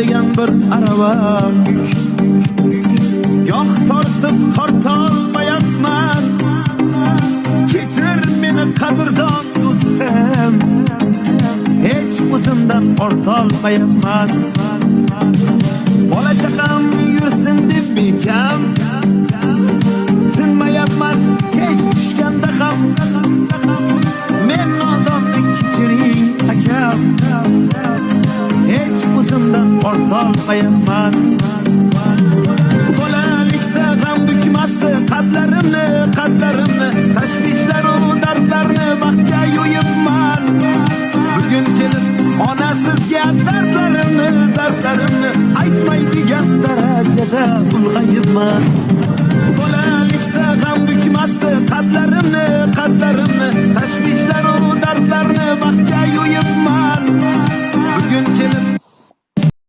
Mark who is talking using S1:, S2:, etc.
S1: degan bir aravam goh tortib tortolmayapman. Kechir meni qadrdon do'stim, hech o'zimdan ortolmayapman. Bola chaqam yursin deb bekam tinmayapman kech tushganda ham. Men nodonlik kechiring akam, hech o'zimdan ortolmayapman. Bolalikda g'am bukmasdi qadlarimni, tashvishlaru dardlarni baxtga yo'yibman. Bugun kelib onasizga dardlarim